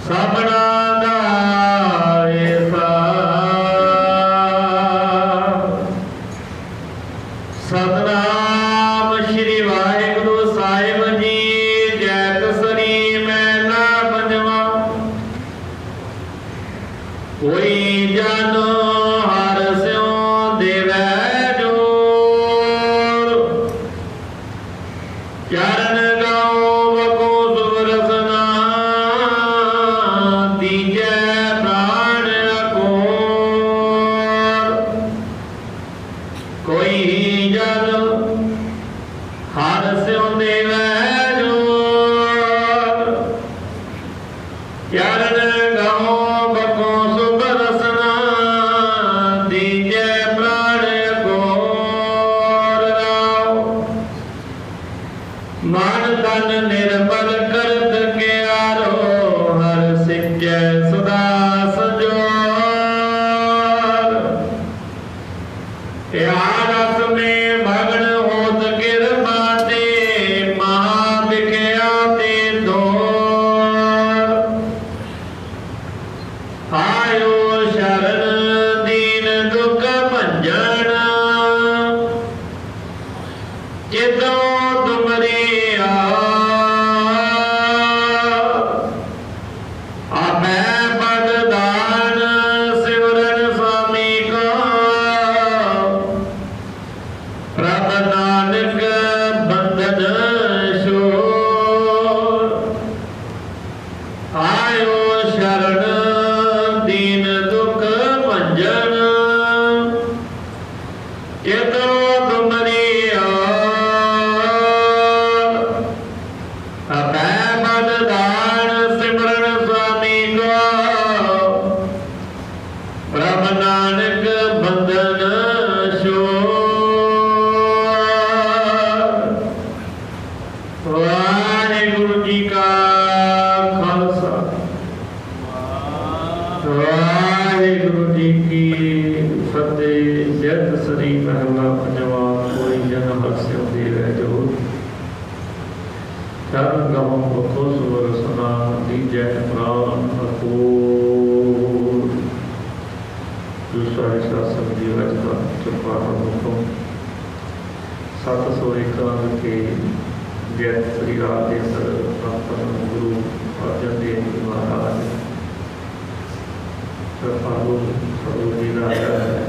सबना दा ऐसा सतनाम श्री वाहिगुरु साहिब जी। जय कसरी मैना पंजवा। कोई जन हर स्यों देवै जोर, चरण गाओ बको सुरसना, दीजै प्राण अकोर। कोई जन हर स्यों देवै जोर, चरण गाओ बको सुरसना, दीजै प्राण अकोर। मन तन निर्मल करत के आरो, हर सिंचै सदा संजोर। प्यार रस में मगन होत कृपा ते, महा बिख्या ते दोर। आयो शरण दीन दुख भंजन, जितो तुमरी आपै पद दान, सिमरन स्वामी को प्रभ नानक बंधन छोड़। आयो शरण दीन दुख भंजन, जितो तुमरी आपै पद दान, सिमरन स्वामी को प्रभ नानक बंधन छोड़। वाहिगुरु जी का खालसा, वाहिगुरु जी की फतेह। जय कसरी महला पंजवा। कोई जन हर स्यों देवै जोर, चरण गाओ बको सुरसना, दीजै प्राण अकोर। दूसरा शासन जीवज का चौपारण मुखों 751 के जय श्री राग के अंदर अपन गुरु अर्जन देव जी महाराज कृपालु सतगुरु जी का आया है।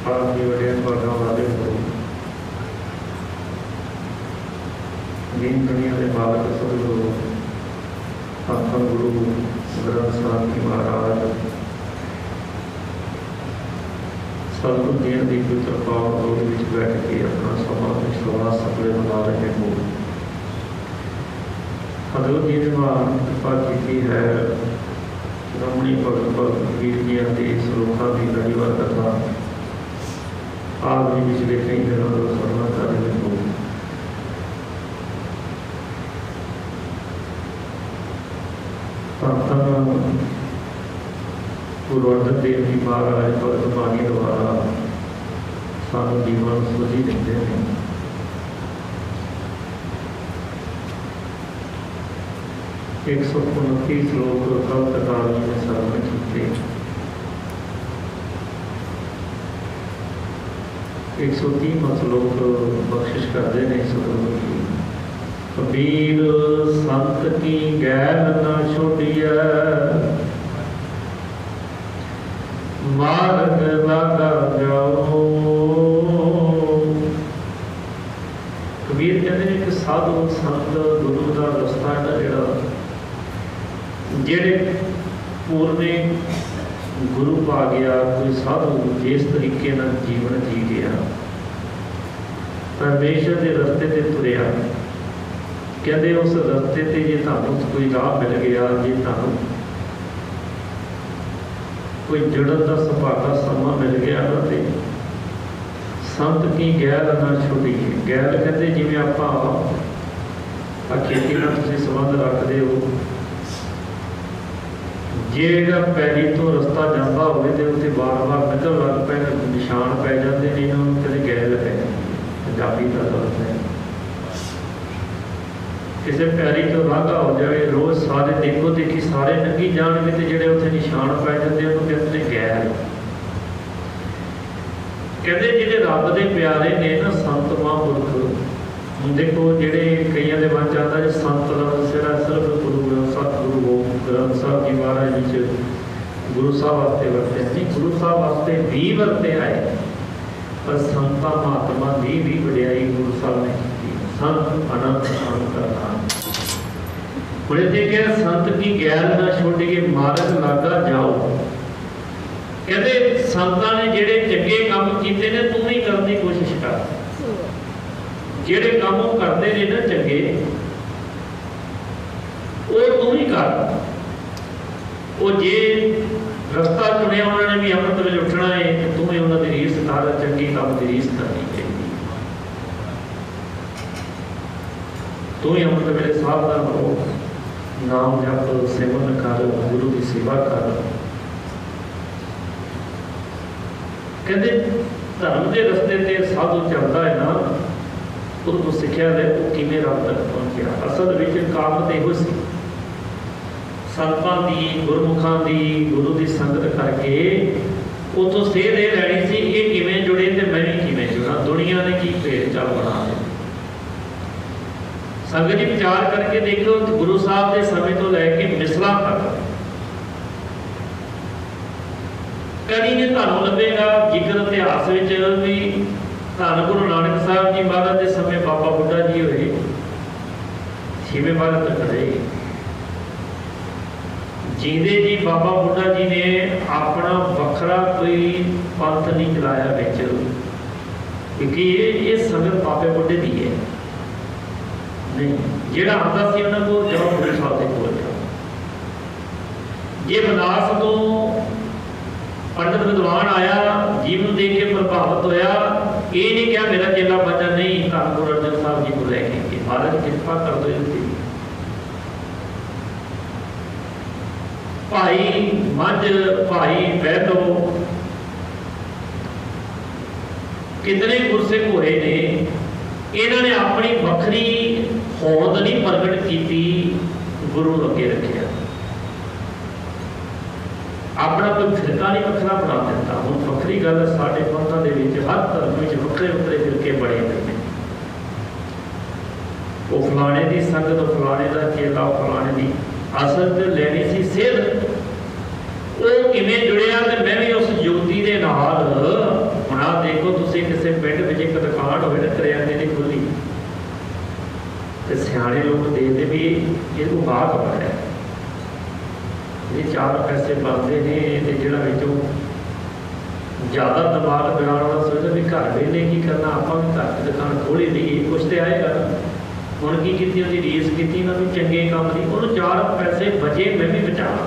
आप जी वडेर भागा वाले हो, दीन दुनिया के मालक सतगुरु अपन गुरु ग्रंथ साहिब जी महाराज सतगुरु देव की कृपा और बैठ के अपना समा विश्वास अपने बना रहे हो। सतगुरु जी ने कृपा की है। रमणी भगत भगत कबीर जी के श्लोकों की लड़ीवार कथा आप भी पिछले कई दिनों को सुनना कर रहे हो। गुरु अर्जन देव जी महाराज भगत बाणी द्वारा सानू जीवन सुझी देते हैं। एक 129 श्लोक कल्प काल में श्रवण किए। 130 श्लोक बख्शिश करते हैं सतगुरु की। कबीर संत की गैर न छोड़िया, मार्ग लागा जाओ। कबीर कहते हैं कि साधु संत गुरु का रस्ता है जिहड़ा जेड़े पूर्णे गुरु पा गया, कोई साधु जिस तरीके नाल जीवन जी गया, परमेश्वर के रस्ते ते तुरिया। कहते उस रस्ते ते जे तुहानूं कोई राह मिल गया, जे तुहानूं कोई जुड़न का सुभागा समा मिल गया ना, तो संत की गैल ना छुड़िए। गैल कहते जिवें आपां खेती नाल तुसीं संबंध रखदे हो, जेड़ा पैरी तो रस्ता जाता हो उत्ते बार बार निकल लग पे निशान पै जाते हैं, इन्होंने कहते गैल है, पंजाबी का लफ्ज़ है। किसी प्यारी तो वाघा हो जाए, रोज़ सारे देखो देखी सारे लंघी जाएंगे, तो जोड़े उत्थे निशान पै जाते हैं कहते हैं गैर। कहते जिहड़े रब दे प्यारे ने ना संत महापुरख, देखो जिहड़े कईयां दे मन चाहता जी संत लफ्ज़ सिर्फ गुरु सतगुरु ग्रंथ साहब जी महाराज जी गुरु साहब वास्ते वरते नहीं, गुरु साहब वास्ते भी वरते आए, पर संतां महात्मा की भी वडियाई गुरु साहब ने की। संत अनंत अनंत नाम हुण इत्थे कहा संत की गैल ना छोड़िए मार्ग लागा जाओ। कहते संतां ने जिहड़े चंगे काम कीते ने तू भी करने की कोशिश कर, जिहड़े काम करते ने ना चंगे वो तू ही कर। वो जे रस्ता चुनिया उन्होंने भी अमृत वेले उठना है, तू ही उन्होंने रीस कर, चंगी काम की रीस करनी चाहिए। तू ही अमृत वेले सावधान हो, नाम जप सिमरन कर, गुरु की सेवा कर। कहते धर्म के रस्ते ते साधु चलता है ना, उसको सिक्ख्या ले तू किवें रब तक पहुंचया। असल विच काम तो इहो सी, संतां दी गुरमुखां दी गुरु की संगत करके उतों सेध ये लैनी सी ये किवें जुड़े ते मैं भी किवें जुड़ा, दुनिया ने की भेड़ चाल बना दी। संगत जी विचार करके देखो, गुरु साहब के समय तो लैके मिसला तक कभी नहीं तुहानूं लभेगा जिक्र इतिहास विच भी धन गुरु नानक साहब जी महाराज के समय बाबा बुढ़ा जी होए, छेवें महाराज तक रहे जींदे जी। बाबा बुढ़ा जी ने अपना वखरा कोई पंथ नहीं चलाया बिच, क्योंकि ये संगत बाबे बुढ़े की है नहीं। जिहड़ा आंदा सी उन्हां को जाओ गुरु साहब दे कोल जाओ। जे बनास तो पंडित विद्वान आया जीवन देख के प्रभावित होया, ये नहीं क्या मेरा चेला बचा नहीं, धन गुरु अर्जन साहब जी को लैके महाराज कृपा कर दो। भाई मंझ भाई बैठो कितने गुरसिख होए ने, इन्होंने अपनी वखरी होंद नहीं प्रगट की, गुरु अगे रखिया। अपना कोई फिरका नहीं वखरा बना दिता। हुण वखरी गल साडे पंथां दे विच हर धर्म विच वखरे वखरे फिरके बने हुए हैं। वो फलाने की संगत, फलाने का चेला, फलाने की असल तो लैनी सी सिर, वो किवें जुड़िया। तो मैं भी उस युवती के नाल हुण आ देखो, तुसीं किसी पिंड विच एक दुकान होवे ना करियाने की खुली, तो सियाणे लोग देखते भी ये को गाहक बड़ा, ये चार पैसे बनते हैं, तो जिहड़ा विचों ज़्यादा दिमाग लगाने वाला सोचदा भी घर वेले की करना, आपां भी घर की दुकान खोली लईए, कुछ तो आएगा ना। हुण की कीती, उसकी रीस कीती ना भी चंगे काम दी, उन्होंने चार पैसे बचे, मैं भी बचावां।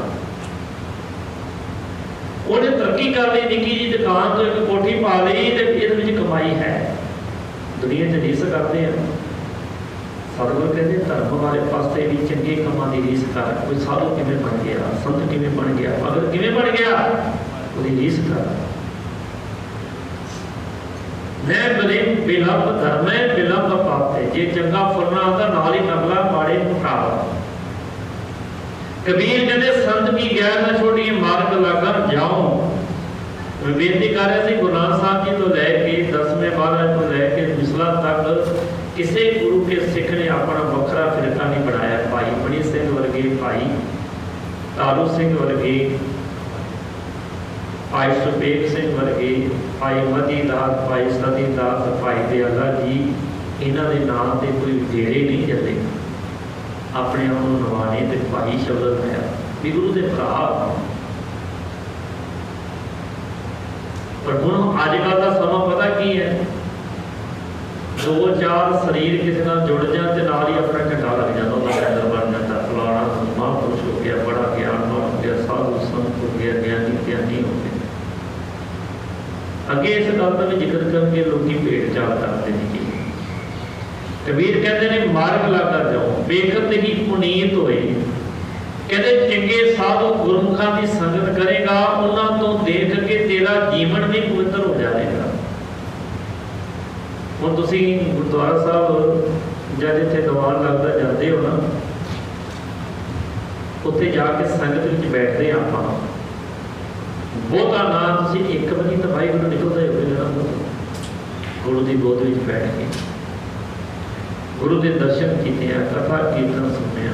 उन्हें तरक्की कर ली, निक्की जी दुकान तो एक कोठी पा ली, तो ये कमाई है। दुनिया च रीस करते हैं। सतगुरु कहते धर्म वाले पासे भी चंगे कामां दी रीस कर। कोई साधु किवें बन गया, संत किवें बन गया, अगर किवें बन गया उसकी रीस कर। मैं बिलंब धर्म है बिलंब पाते, जे चंगा फुरना आता नाल ही नगला माड़े मुकावा। कबीर कहते संत की गैर न छोड़िए मार्ग लागा जाओ। बेनती कर रहे थे गुरु नानक साहब जी तो लैके 10वें महाराज तो लैके मिसला तक किसी गुरु के सिख ने अपना वखरा फिरका नहीं बनाया। भाई मणि सिंह वर्गे, भाई तारू सिंह वर्गे, भाई सुबेग सिंह वर्गे, भाई मतीदास, भाई सतीदास, भाई दयाला जी, इन्हों के नाम से कोई डेरे नहीं चले। अपने आप को नवाने तो भाई शब्द है भी गुरु के भरा। पर हुण अजकल का समा पता की है, 2-4 शरीर किसी नाल जुड़ जाए तो नाल ही अपना घंटा लग जाता, पैदल बन जाता। फलाना महापुरुष हो गया, बड़ा ज्ञानवान हो गया, साधु संत हो गया, ज्ञानी ज्ञानी हो गया। अगे इस गल का भी जिक्र करके लोग भेड़ चाल करते हैं। कबीर कहते हैं मार्ग लागा जाओ, बेखत ही पुनीत होए। कहते चंगे साधु गुरमुखां की संगत करेगा, उन्हां तो देख के तेरा जीवन भी पवित्र हो जाएगा। हुण तुसीं गुरुद्वारा साहब जब इतने दीवान लगता जाते हो ना, उत्थे जाके संगत में बैठते आप बहुता ना तुम एक बजे तो वाहिगुरू निकलता ही होगा गुरु की गोद में बैठ के गुरु के दर्शन किए, कथा कीर्तन सुने।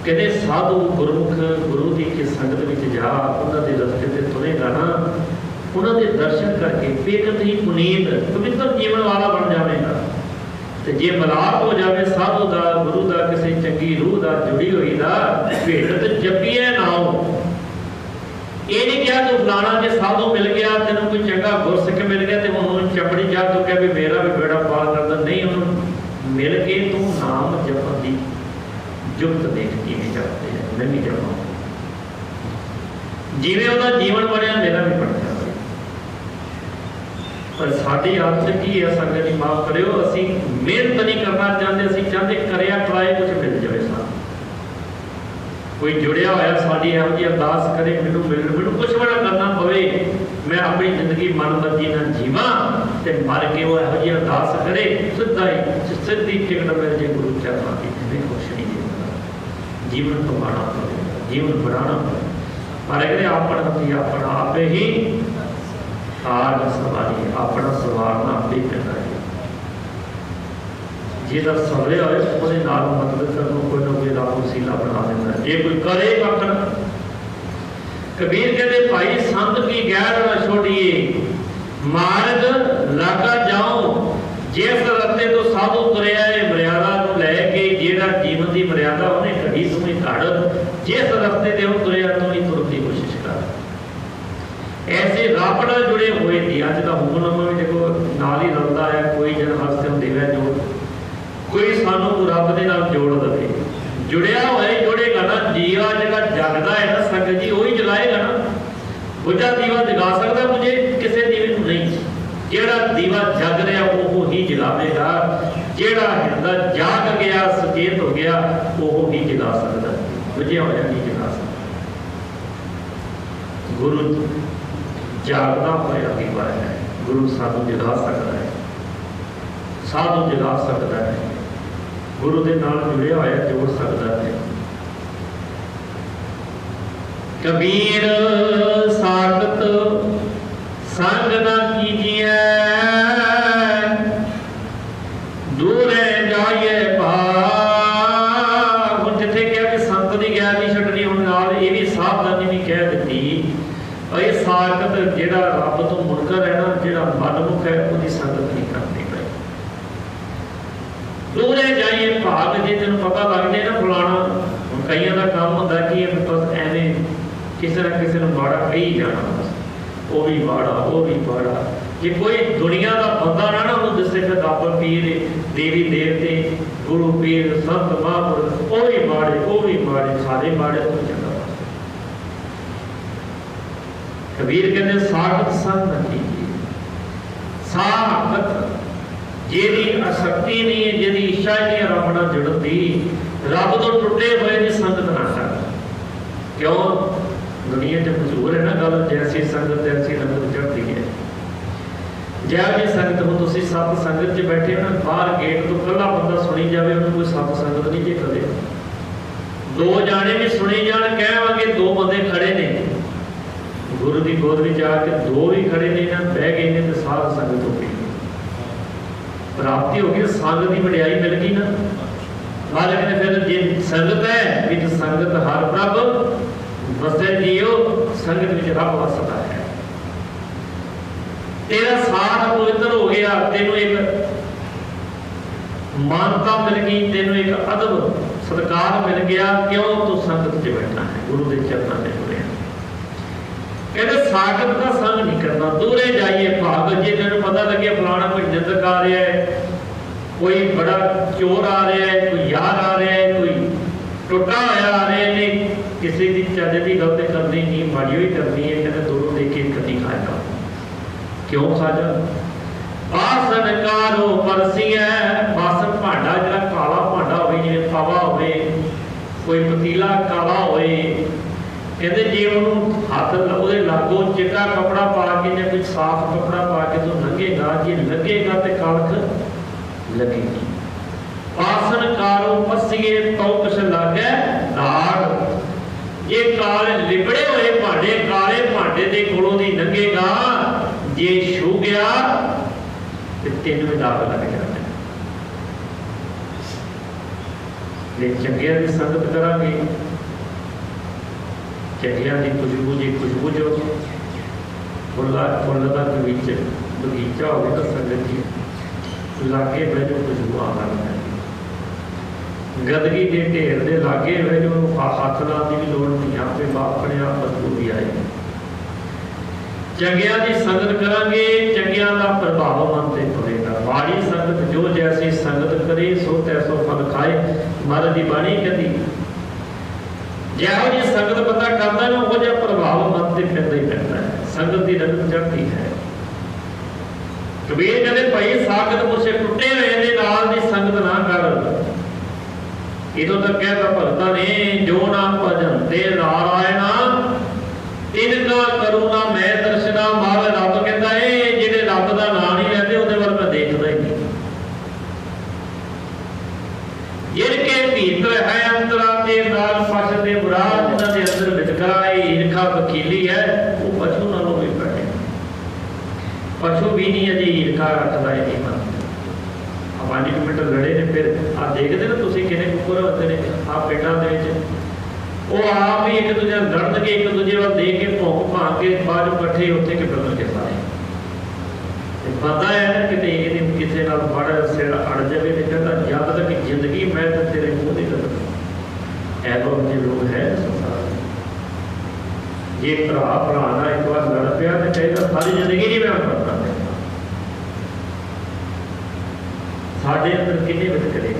कहते साधु गुरमुख गुरु की कि संगत में जा उन्होंने रस्ते से तुरेगा ना, उन्होंने दर्शन करके बेकत ही पुनीत पवित्र जीवन वाला बन जाएगा। तो जे मिलाप हो जाए साधु का गुरु का किसी चंगी रूह का जुड़ी हुई का भेट तो जपिए ना हो। ये नहीं क्या तू फलाना जे साधु मिल गया तेन कोई चंगा गुरसिख मिल गया तो उन्होंने चपड़ी जा तू कह भी मेरा भी बेड़ा पार करता नहीं, उन्होंने मिल के तू नाम जपन की जुगत देखती नहीं जाते हैं। मैं भी जपा जिवें उहदा जीवन बनया मेरा भी बन जाए। पर साडी आदत की है संगत जी माफ करियो, असी मेहनत नहीं करना चाहते, असी चाहते करया कराए कुछ मिल जाए। सानू कोई जुड़िया होया साडी इहो जी अरदास करे मैनू कुछ भी ना करना पवे, मैं अपनी जिंदगी मन मर्जी ना जीवा ते मर के वो इहो जी अरदास करे सीधी टिकट मिल जाए गुरु चरणों की। हमें कुछ नहीं देता, जीवन कमाना पड़ेगा, जीवन बढ़ाना पड़ेगा। पर अगर अपना अपना आप ही कार सवारी अपना सवारना आप ही पैदा है। जिहदा सवरे होए उसदे नाल मतलब करनो कोई ना कोई रब वसीला बना देता है। जे कोई करे पकड़ कबीर कहते भाई संत की गैर न छोड़िए मार्ग लागा जाओ, जिस रस्ते तो साधु तुरया है मर्यादा नूं लैके जेड़ा जीवन की मर्यादा उन्हें कढ़ी तू ही कढ़, जिस रस्ते ते तुरया तू ही तुरन की कोशिश कर। ऐसे रब नाल जुड़े हुए दी अज का हुक्मनामा भी देखो नाल ही रलता है, कोई जन हस्त देवे जोड़ कोई सानू रब दे नाल जोड़ दे, जुड़िया होया जुड़ेगा ना। दीवा जगह जगदा है ना संगत जी वही जलाएगा ना। बुझा दीवा जगा सकता मुझे किसी दीवे को नहीं, जेड़ा दीवा जग रहा वो ही जलावेगा, जेड़ा हिरदा जाग गया सचेत हो गया वो ही जला सकता, बुझिया होया नहीं जला सकता। गुरु जागदा होया दीवा है, गुरु सानू जगा सकता है, साधु जगा सकता है, गुरु के नाल जुड़िया होया जोड़ सकता है। कबीर साखत संग न कीजिए दूर जाइए भाग। हुण जिथे कहा कि संत की गैर नहीं छड्डनी, हुण नाल ये भी सावधानी भी कह दी ये साखत जिहड़ा रब तो मुनकर है ना, जिहड़ा मनमुख है उसकी संगत नहीं करनी पई। दूर जाइए भाग, जे तेन पता लग जाए ना फलाना, कई का काम होंगे कि बस एवं किसी न किसी को माड़ा कही जाना, वो भी माड़ा वो भी माड़ा। जे कोई दुनिया का बंदा ना उन्होंने दसे फिर रब पीर देवी देवते गुरु पीर संत महापुरुष वो भी माड़े सारे माड़े तो चंगा। कबीर कहते साखत संग न कीजिए, साखत जेदी आसक्ति नहीं है, जेदी इच्छा नहीं है रब नाल जुड़न दी, रब तो टुटे हुए की संगत ना कर। क्यों दुनिया च मशहूर है ना गल, जैसी संगत तैसी रंगत चढ़ती है। जै जी संगत हो तुम सत संगत च बैठे हो ना, बाहर गेट तो कला बंदा सुनी जाए उन्होंने कोई सत संगत नहीं जे कदे। दो जाने भी सुनी जान कहेंगे दो बंदे खड़े ने गुरु की गोद में जाके, दो भी खड़े ने ना बह गए ने तो साध संगत हो गई, प्राप्ति हो गई, संगत की वडियाई मिल गई ना। मालिक ने फिर जे संगत है विच संगत हर प्रभ बसे जियो, संगत विच रब वसदा है। तेरा साथ पवित्र हो गया, तेनों एक मानता मिल गई, तेनों एक अदब सत्कार मिल गया। क्यों तू संगत च बैठा है, गुरु के चरणों में जुड़े। कहते सागत का संग नहीं करना, दूरे जाइए भाग। जे तेन पता लगे फलाना कोई निंदक आ रहा है, कोई बड़ा चोर आ रहा है, कोई यार आ रहा है, कोई टुटा होया आ रहे ने, किसी की चज की गलती करनी नहीं, माड़ी भी करनी है, कहते दोनों देख के कभी खा जा। क्यों खा जा? बासन कारो परसी है, बासन भांडा जरा काला भांडा हो, जिवें तवा हो, कोई पतीला काला हो, कहते जे उन्होंने हाथ वो लागो चिट्टा कपड़ा पा के या कुछ साफ कपड़ा पा के तो लंघेगा, जे लगेगा तो कलख लगेगी। आसन कारो पसीए तो कुछ लागे दाग। ये काले लिबड़े हुए भांडे काले भांडे के कोलों दी लंघेगा, जे छू गया तो तेन भी दाग लग जाता है। जे चंगिया की संगत करांगे, चंगिया की खुशबू जी खुशबू जो फुल्ला फुल का बगीचा हो तो संगत जी लागे बहजो खुशबू आना है। गदगी के ढेर के लागे बहजो हाथ लाने की लोड़ नहीं, आपे अपने आप बदबू भी आएगी। चंगिया की संगत करांगे, चंगिया का प्रभाव मन से पड़ेगा। माड़ी संगत जो जैसी संगत करे सो तैसो फल खाए, महाराज की बाणी कहती जिहो जी संगत बंदा करता ना वो जिहा प्रभाव मन से पैदा ही पैदा है, संगत की रंगत चढ़ती है। कबीर कहते भाई सागत मुझसे टुटे हुए ने नाल दी संगत ना कर। इतों तक कहता भगता ने जो ना भजनते नारायणा तिनका करुणा मैं दर्शना। महाराज रब कहता है जिहड़े रब दा नाम नहीं लेते उहदे वल मैं देखदा ही नहीं। जिनके भीतर है अंतरा ते नाल पछ दे बुरा, जिन्हां दे अंदर वितकरा है ईर्खा वकीली है, वो पशु नालों भी पड़े। पशु भी नहीं अजे ईर्खा रखता है नहीं मन। 5 मिनट लड़े ने फिर आ देखते ना तुम किने कुकर होते हैं आ पेटा वो आप ही एक दूजे लड़न के एक दूजे वाल देख के भौंक भांग के बाद कट्ठे उत्थे के बदल के सारे पता है ना कि एक दिन किसी नाल बड़ा सिर अड़ जाए तो कहता याद तक जिंदगी मैं तो तेरे मुँह नहीं लगता। ऐसे लोग है संसार में, जे भरा भरा ना एक बार लड़ पिया तो चाहिए सारी जिंदगी नहीं मैं करता। साढ़े अंदर किन्ने वितकरे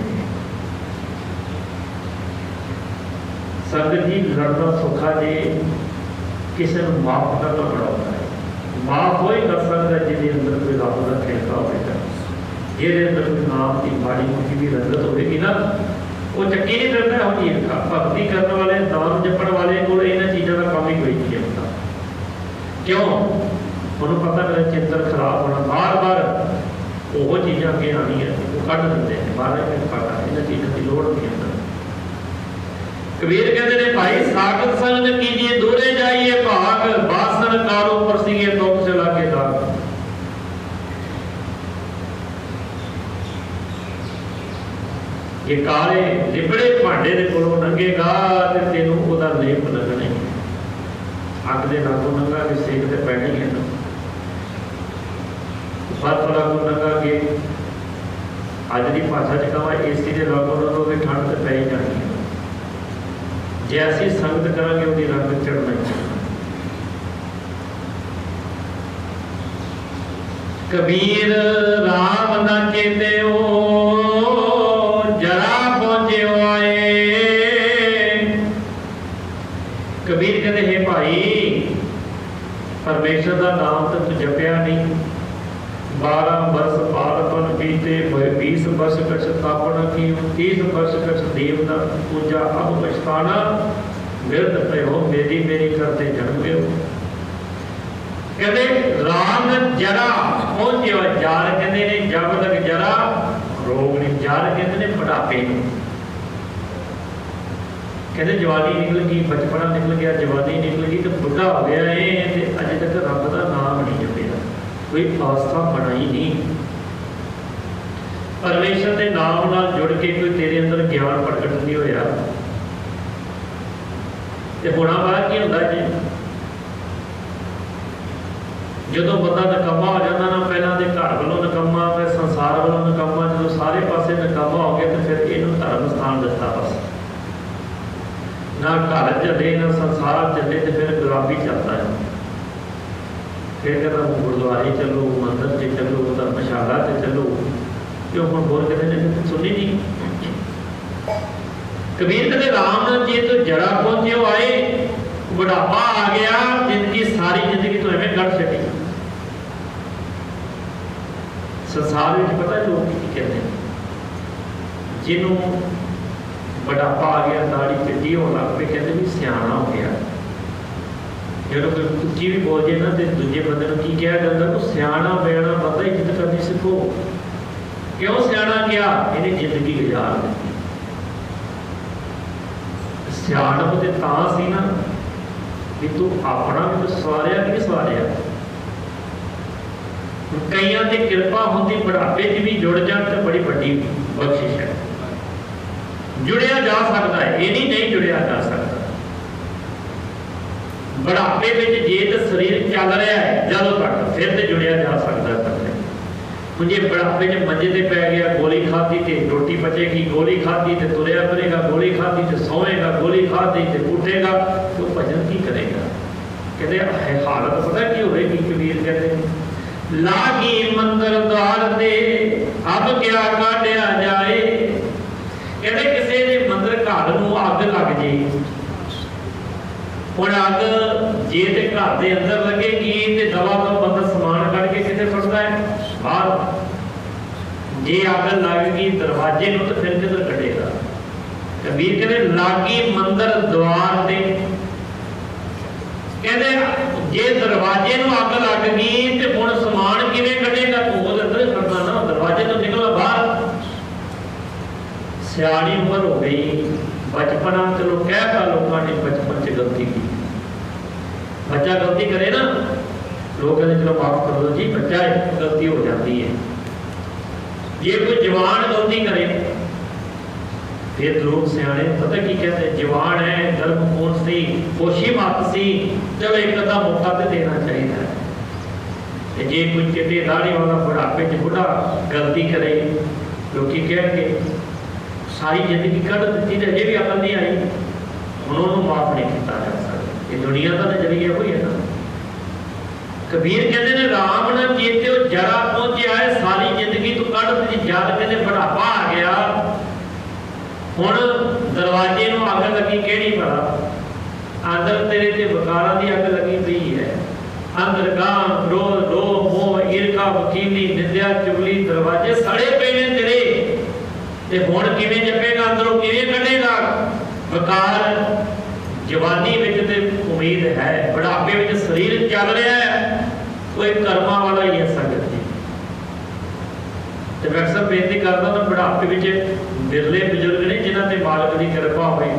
संगत जी लड़ना सौखा जे किसी को माफ करना बड़ा होता है। माफ वही कर सकता जिसके अंदर कोई रब का खेलता होगा, जिसके अंदर कोई नाम की माड़ी मोटी भी रंगत होगी ना वो चक्की नहीं करता। हम ईर्खा भक्ति करने वाले दान जपण वाले को इन्होंने चीज़ों का काम ही कोई नहीं होता। क्यों उन्होंने पता मेरा चिंतन खराब होना, बार बार वो चीज़ा अगे आनी है वो कढ़ देते हैं बाहर में पता इन्होंने चीज़ों की लोड़ नहीं है। कबीर कहते हैं भाई सागत संग कीजिए दूरे जाइए भाग, बासन कारो परसिए तो चला के दाग। ये काले लिबड़े भांडे के कोलों लंघेगा तो तेनों ओदा लेप लगना ही। अग के लागों लंघा के सेक ते पैना ही है ना, बर्फ लागों लंघा के अज की भाषा च कहा एसी के लागों लंघोगे ठंड तो पै ही जानी है। जैसी संगत करांगे उहदी रंग चढ़ना ही चढ़ना। कबीर राम ना चेते जरा पहुंचे आए। कबीर कहते हे भाई परमेश्वर का नाम तो तू जपिया नहीं, 12 वर्ष बालपन बीते 20 वर्ष कछ स्थापना की, 30 वर्ष कछ देवता पूजा, अब पछताना विरत पे हो मेरी मेरी करते जन्म गए। कहते राम जरा पहुंचे हो, जार कहते ने जब तक जरा रोग नहीं, जार कहते ने बुढ़ापे। कहते जवानी निकल गई, बचपना निकल गया, जवानी निकल गई तो बुढ़ा हो गया है, अजे तक रब का नाम नहीं जपिया, कोई आस्था बनाई नहीं। परमेश्वर के नाम नाल जुड़ के कोई तेरे अंदर ज्ञान प्रगट नहीं होया ते होना बाहर की होता जी। जो बंदा नकामा हो जाता ना, पहला तो घर वालों नकामा, फिर संसार वालों नकामा, जो सारे पासे नकामा हो गया तो फिर इनू धर्म स्थान दिता। बस ना घर चले ना संसार चले तो फिर गुलाबी चलता है। फिर कहता गुरुद्वारे चलो, मंदिर से चलो, धर्मशाला से चलो, क्यों हम बोल कहते हैं सुनी नहीं। कबीर कहते राम नाम जी तो जरा पहुंचे हो आए, बुढ़ापा आ गया, जिंदगी सारी जिंदगी तो एवं कट छड़ी। संसार में पता लोग कहते हैं जिन्हों बुढ़ापा आ गया, दाढ़ी चिट्टी हो लग पे, कहते भी सियाना हो गया। जो कोई उच्ची भी बोल जाए ना तो दूजे बंदे की कहा जाता है, सियाना बयाना बंदा इज्जत करनी सीखो। क्यों सियाणा किया? इन्हें जिंदगी गुजार दी। सियाणप तो तां सी ना कि तू अपना भी तो सवारिया कि नहीं सवारिया। कईयां ते किरपा होंदी बुढ़ापे च भी जुड़ जाण ते बड़ी वड्डी बख्शिश है। जुड़िया जा सकता है, ये नहीं जुड़िया जा सकता। बुढ़ापे में जे तो शरीर चल रहा है जदों तक, फिर तो जुड़िया जा सकता है। मुझे बुढ़ापे में मंजे ते पै गया, गोली खाधी तो रोटी पचेगी, गोली खाधी तो तुरया फिरेगा, गोली खाधी तो सोएगा, गोली खाधी तो उठेगा, तो भजन की करेगा? कहते हालत पता की होगी? कबीर कहते लागी मंदिर द्वार दे अब क्या काटिया जाए। कहते किसी ने मंदिर घर नूं अग लग जाए, हुण अग जे ते घर दे अंदर लगेगी ते दवा तो बंदा समान कढ़ के किते फड़दा है बाहर। जे अग लगेगी दरवाजे नूं तो फिर किधर कढ़ेगा? कबीर कहते लागी मंदिर द्वार दे। कहते जे दरवाजे नूं अग लग गई तो हुण समान किवें कढ़ेगा? तू ओदे अंदर ही फड़दा ना, दरवाजे तो निकलना बाहर। सियाणी उम्र हो गई, बचपना चलो कहता लोगों ने बचपन से गलती की। बच्चा गलती करे ना, लोग कहते चलो माफ कर दो जी, बच्चा गलती हो जाती है। ये कोई जवान गलती करे फिर लोग सियाने पता की कहते जवान है, धर्म कौन सी खुशी मत सी, चलो एक अद्धा मौका तो देना चाहिए। जे कोई चिट्टे दाढ़ी वाला बुढ़ापे च बुढ़ा गलती करे, लोग कहेंगे सारी जिंदगी कढ़ दी अजे भी अकल नहीं आई, उन्होंने माफ नहीं किया जा सकता। ये दुनिया का नजरिया कोई है ना। कबीर कहते ने राम ने जेते जरा पहुंचे है, सारी जिंदगी तो कढ़ दी, जद कहते बुढ़ापा आ गया, हुण दरवाजे नूं अग लगी केड़ी भला? अंदर तेरे ते वकारां दी अग लगी पई है। अंदर गां क्रोध लोभ मोह ईर्खा वकीली निंदा चुगली दरवाजे सड़े पे ने तेरे, ते हुण किवें जपेगा? अंदरों किवें कढेगा? वकार जवानी विच ते उम्मीद है, बुढ़ापे विच शरीर चल रहा है, कोई कर्मा वाला ही है संगत जी। ते मैं अक्सर बेनती करदा मैं बुढ़ापे विच बिरले बजुर्ग ने जिन्हां ते मालक दी किरपा होवे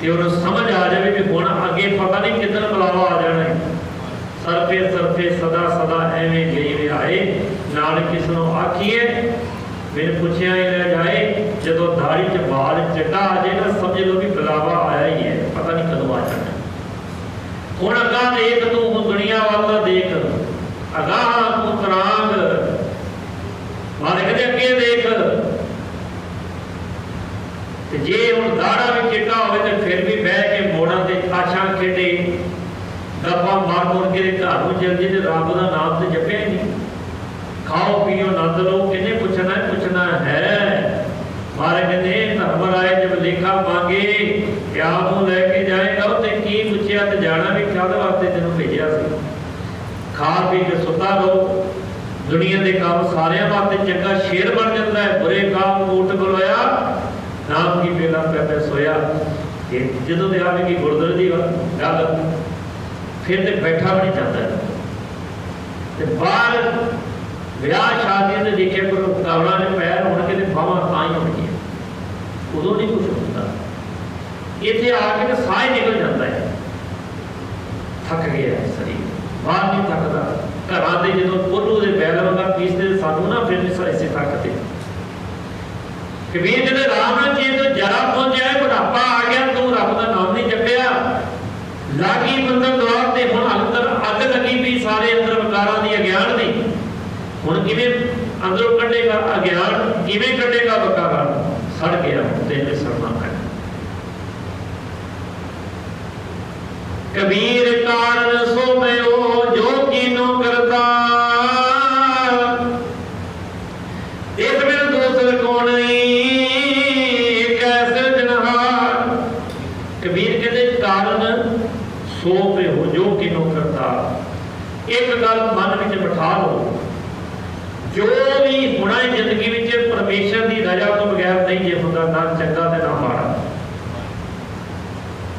ते उन्हें समझ आ जाए कि हुण अगे पता नहीं कितन बुलावा आ जाना है। सरफे सरफे सदा सदा एवें गई आए, नानक किसनों आखिए मैंने पूछया ही रह जाए। जदों दाढ़ी च बाल चिट्टा आ जाए ना, समझ लो भी बुलावा आया ही है, पता नहीं कदों आ जाना। हुण अगा देख तू, हुण दुनिया वाला देख, अगाह तू तरांग मालिक दे अगे देख। ते जे हुण दाड़ा भी चिट्टा होवे ते फिर भी बह के मोड़ां ते आछां खेडे, गप्पा मार मुड़ के घर नूं चल जे, रब दा नाम ते जपिया ही नहीं। खाओ पियो नंद लो, किने पूछना है। महाराज कहते धर्मराय जब लेखा मांगे क्या मुंह लेके जाएगा, ते की पूछया ते जाना भी काहदे वास्ते तेनों भेजिया सी। खा पी के सुता रहो, दुनिया के काम सारे वास्ते चंगा शेर बन जाता है, बुरे काम ऊट बुलाया नाम की बेला पै सोया। जो आवेगी गुरदुआरे की गल फिर तो बैठा भी नहीं जाता है। बाहर विआह शादी ने देखिए कावड़ा ने पैर होने के बावां तां ही होनी है, उदों नहीं कुछ होता। इतने आके तो साह ही निकल जाता है, थक गया है शरीर, बाहर नहीं थकता। घर के जो कोलू के बैल वंगा पीसते सानू ना, फिर ऐसे थकते। कबीर कहते राम ने जी तो जरा पहुंचा है, बुढ़ापा आ गया, तू रब का नाम नहीं जपिया, लागी मंदिर द्वार ते हुण अंदर अग लगी पई, सारे अंदर विकारां दी अज्ञान दी। हुण किवें अंदरों कढेगा अज्ञान, किवें कढेगा विकारां? सड़ गया तेरे सड़ना है। कबीर कारण सो भयो जो कीनो करता, इस बिन दूसर कौन कैसे जनहार। कबीर कहते कारण सो भयो जो कीनो करता। एक गल मन विच बिठा लो, जो भी होना है जिंदगी में परमेश्वर की रजा तो बगैर नहीं जे होता, ना चंगा ते ना माड़ा।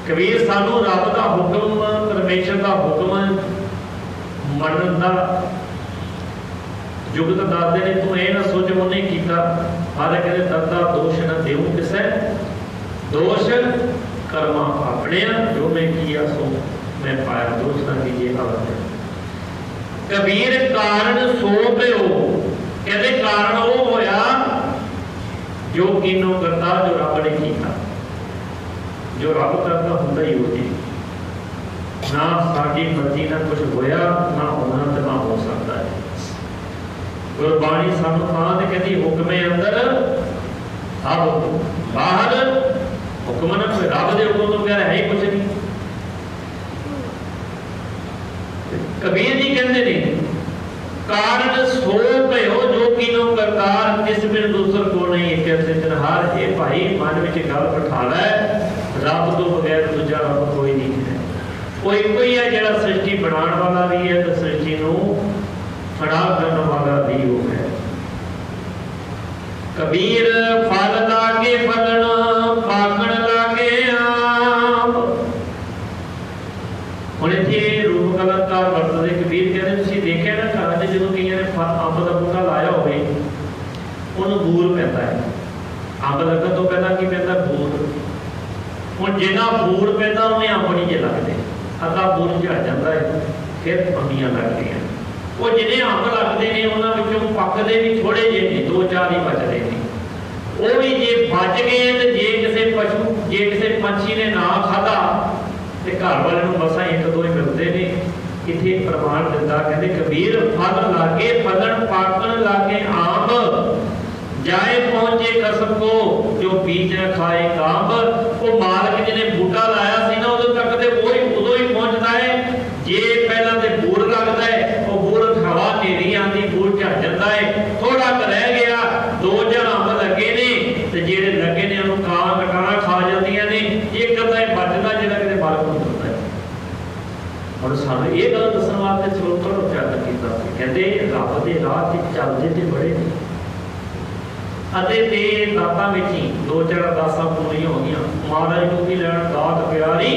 कबीर सानू रब का हुक्म, परमेश्वर का हुक्म मनन का जुगत दसदे ने। तू ये ना सोच उन्हें किया पढ़िया जो मैं किया सो मैं पाया, दूसरा कीजिए हालत। कबीर कारण सो प्यो, कहते कारण वो होया जो कीनो करता जो रब ने किया। जो रब करता होंदा ही हो जी, ना साडी मर्जी ना कुछ होया ना होना ते ना हो सकता है। गुरबाणी सानू थां ते कहती हुक्मे अंदर सब बाहर, हुक्म ना कोई रब दे हुक्म तो बगैर है ही कुछ नहीं। कबीर जी कहते ने कारण सो भयो जो कीनो करतार, किस बिन दूसर को नहीं एक सिरजनहार। ये भाई मन में गल बिठा लै, रब तो बगैर दूजा रब कोई नहीं है। कोई कोई है जिहड़ा सृष्टि बनाने वाला भी है तो सृष्टि नूं खड़ा करने वाला भी वो है। कबीर फल लागे फलन पाकण लागे आम। हुण इत्थे रूप कलंकार वरतदे कबीर कहते तुसीं देखिआ ना घरां 'च जदों कईयां ने अंब दा बूटा लाया होवे ਉਹਨੂੰ ਬੂਰ ਪੈਂਦਾ ਹੈ। ਅੰਬ ਲੱਗਣ ਤੋਂ ਪਹਿਲਾਂ ਕੀ ਪੈਂਦਾ? ਬੂਰ। ਹੁਣ ਜਿੰਨਾ ਬੂਰ ਪੈਂਦਾ ਉਹਨੇ ਅੰਬ ਨਹੀਂ ਜੇ ਲੱਗਦੇ, ਅੱਧਾ ਬੂਰ ਝੜ ਜਾਂਦਾ ਹੈ, ਫਿਰ ਅੰਬੀਆਂ ਲੱਗਦੀਆਂ। ਉਹ ਜਿਹਨੇ ਅੰਬ ਲੱਗਦੇ ਨੇ ਉਹਨਾਂ ਵਿੱਚੋਂ ਪੱਕਦੇ ਵੀ ਥੋੜੇ ਜਿਹੇ ਨੇ, 2-4 ਹੀ ਬਚਦੇ ਨੇ। ਉਹ ਵੀ ਜੇ ਬਚ ਗਏ ਤੇ ਜੇ ਕਿਸੇ ਪਸ਼ੂ ਜੇ ਕਿਸੇ ਪੰਛੀ ਨੇ ਨਾ ਖਾਧਾ ਤੇ ਘਰ ਵਾਲੇ ਨੂੰ ਮਸਾਂ 1-2 ਹੀ ਮਿਲਦੇ ਨੇ। इथे प्रमाण दिता कहते कबीर फल लागे फलन पाकन लागे आंब, जाए पहुंचे कसम को जो बीज न खाए कांब। वो मालिक जिन्हें बूटा लाया सी ना उदों तक ते वो ही उदों ही पहुंचता है। जे पहला ते बूर लगता है, वो बूर हवा नेरी आंदी बूर झड़ जाता है। थोड़ा क रह गया, 2 अंब लगे ने ते जेड़े लगे ने उन्होंने कां कटाना खा जांदियां ने। एक अद्धा ही बचदा जिहड़ा किते मालिक नूं दिंदा है। और सानू ये गल दसन वास्ते श्रोता नु उजागर कीता सी, कहंदे रब दे राह ते चलदे ते बड़े अते ते दातां विच ही 2-4 अरदासां पूरीਆਂ हो गईਆਂ। महाराज नूं भी लैण दात प्यारी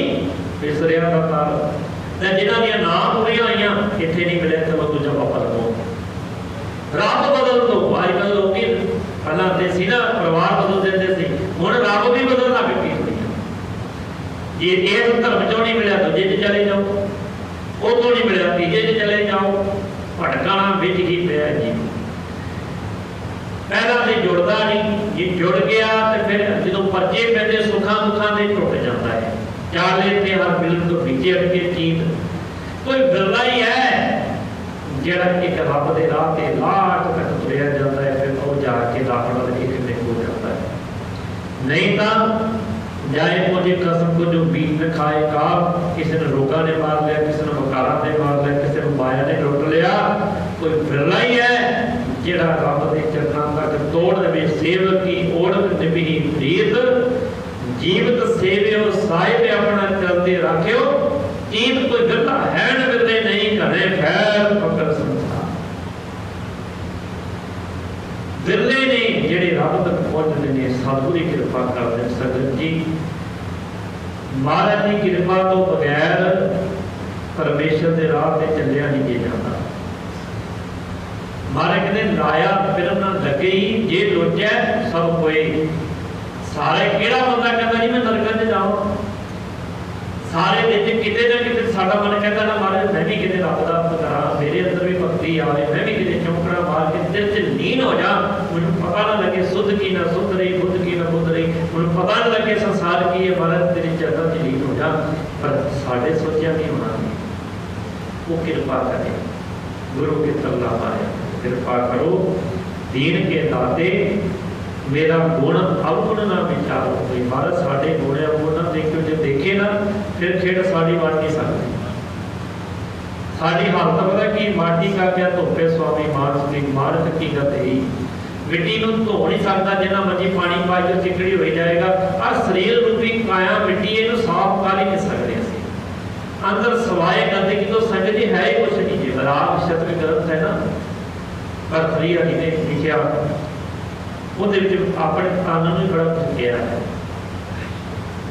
विसरिया दा तार, ते जिन्हां ਦੀਆਂ ना पूरीਆਂ होईਆਂ इत्थे नहीं मिले चलो दूजा पापा लगो। रब बदल दो। अजकल लोग पहलां ते सी ना परिवार बदल दिंदे सी, हुण रब भी बदल लग पई होई है। जे इस धर्म चों नहीं मिलिया दूजे च चले जाओ, उतों नहीं मिला तीजे च चले जाओ, भटकाना विच ही पिया जी। पहला तो जुड़ता नहीं, जी जुड़ गया तो फिर जो परचे पैदे सुखा दुखा से टुट जाता है। चाले थे हर मिलन तो बीजे अटके चीत। कोई बिरला ही है जिहड़ा एक रब दे राह ते लाट तक तुरिया जाता है, फिर वो जाके दाखड़ा एक दिन हो जाता है। नहीं तो जाए मुझे कसम को जो बीज न खाए का, किसी ने रोगा ने मार लिया, किसी ने मकारा ने मार लिया, किसी ने माया ने लुट लिया। कोई बिरला ही है जिहड़ा रब दे चरणां तक तोड़ देवे। सेवक की ओढ़ निभी प्रीत, जीवत सेवियो साहिब अपना चलते राखियो। जीव कोई बिरला है न बिरले नहीं घने खैर फकर संसार। बिरले ने जिहड़े रब तक पहुंचते हैं, सतगुरू की कृपा करते हैं। संगत जी महाराज की कृपा तो बगैर परमेश्वर के राह से चलिया नहीं जे जाता। महाराज कहते लाया फिर ना लगे ही जे लोचा सब कोई। सारे केड़ा बंदा कहता जी मैं नरकां च जावां, सारे दिन किते ना किते साडा मन कहता ना महाराज मैं भी किते रब दा करा, मेरे अंदर भी भक्ति आवे, मैं भी किते चौंकड़ा मार के दिल च लीन हो जा, मुझे पता ना लगे सुध की ना सुध रही, बुद्ध की ना बुद्ध रही, मुझे पता ना लगे संसार की है। महाराज तेरे चरणों च लीन हो जा। पर साडे सोचिया नहीं होना, वो कृपा करे। गुरु के तल्ला मारे कृपा करो दीन के दाते, मेरा गुण अवगुण ना विचारो। कोई महाराज साढ़े गुण अवगुण ना देखो, जो देखे ना फिर खेड साड़ी बन नहीं सकती। साड़ी हालत पता कि माटी का क्या धोपे स्वामी मानस की मानस हकीकत ही मिट्टी को धो नहीं सकता, जिन्ना मर्जी पानी पाई तो चिकड़ी हो जाएगा। आ शरीर रूपी काया मिट्टी इनू साफ कर ही नहीं सकते असीं। अंदर सवाए गंदगी तो संगत है ही कुछ नहीं जी। राग शतक ग्रंथ है ना, भरतरी हरि ने लिखिया, ਉਹਦੇ ਵਿੱਚ ਆਪਣੇ ਤਨ ਨੂੰ ਬੜਾ ਠੱਕਿਆ ਹੈ।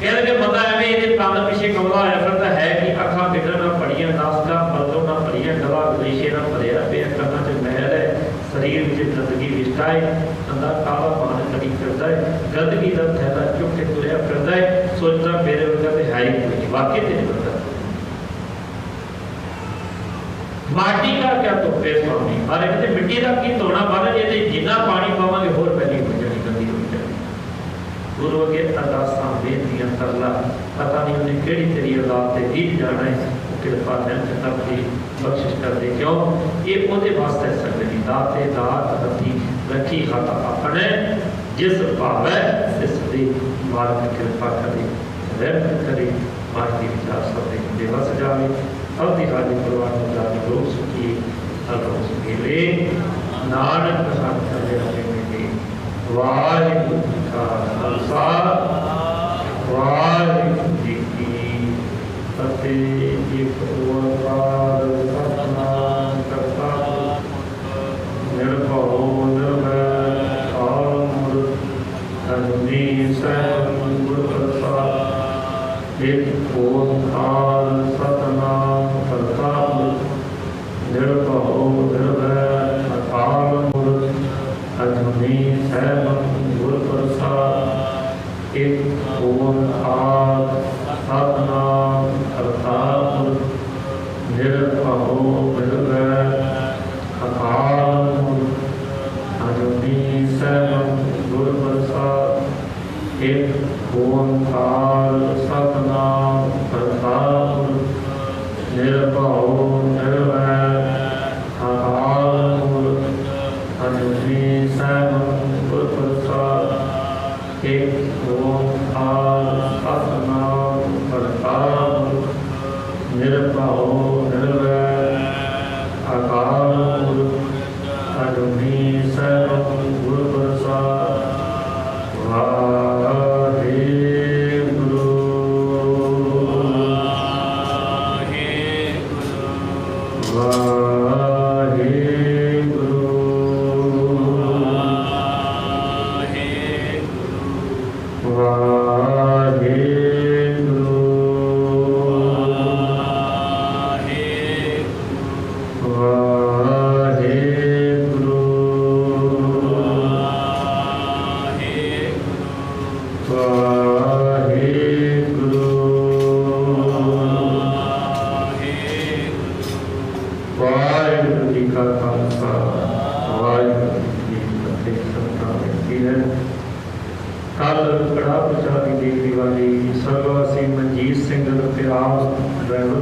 ਕਹਿੰਦੇ ਕਿ ਪਤਾ ਹੈ ਵੀ ਇਹਦੇ ਤਨ ਪਿੱਛੇ ਕਮਲਾ ਹੋਇਆ ਫਿਰਦਾ ਹੈ ਕਿ ਅੱਖਾਂ ਬਿਗੜ ਨਾ ਪੜੀਆਂ, ਨਾਸਕਾਂ ਬਲਦੋਂ ਨਾ ਪੜੀਆਂ, ਗਲਾ ਗਲੀਸ਼ੇ ਨਾ ਭਰਿਆ ਪਿਆ, ਕੰਨਾਂ 'ਚ ਮਹਿਲ ਹੈ, ਸਰੀਰ ਵਿੱਚ ਗੰਦਗੀ ਵਿਸਟਾ ਹੈ, ਅੰਦਰ ਕਾਲਾ ਪਾਣ ਕੜੀ ਫਿਰਦਾ ਹੈ, ਗੰਦਗੀ ਦਾ ਥੈਲਾ ਚੁੱਕ ਕੇ ਤੁਰਿਆ ਫਿਰਦਾ ਹੈ, ਸੋਚਦਾ ਮੇਰੇ ਵਰਗਾ ਤੇ ਹੈ ਹੀ ਕੋਈ। वाकई तेरे बता माटी का क्या धोपे स्वामी पर कहते मिट्टी का की धोना महाराज ये जिन्ना पानी पावे होर पहली हो जानी गंदी हो जानी गुरु अगे अरदासां बेनतियां करला पता नहीं उन्हें केड़ी तेरी औलाद ते जीत जाना है कृपा दैन करती बख्शिश कर दे क्यों ये ओदे वास्ते सकदी दाते दात रखी रखी हाथ अपने जिस भावे तिस दी मार्ग कृपा करे रहमत करे मार्ग की विचार सब बेबस जावे अवधि हाजी परवान जाने लोग सुखी अलोक मिले नानक हर चले मिले वाहिगुरु जी का खालसा वाहिगुरु जी की फतेह। एक ओंकार सतनाम करता निर्भव निर्भय अकाल मूर्त अजूनी सैभं गुरु प्रसाद। एक ओंकार सतनाम करता निर्भव निर्भय अकाल मूर्त अजूनी सैभं गुरु प्रसाद। एक ओंकार सतनाम करता निर्भव निर्भय अकाल मूर्त अजूनी सैभं गुरु प्रसाद। एक ओंकार सतनाम करता निर्भव निर्भय अकाल मूर्त अजूनी सैभं गुरु प्रसाद। एक ओंकार सतनाम करता निर्भव निर्भय अकाल मूर्त अजूनी सैभं गुरु प्रसाद। कड़ा प्रचार की देख वाली सर्ववासी मनजीत सिंह ड्राइवर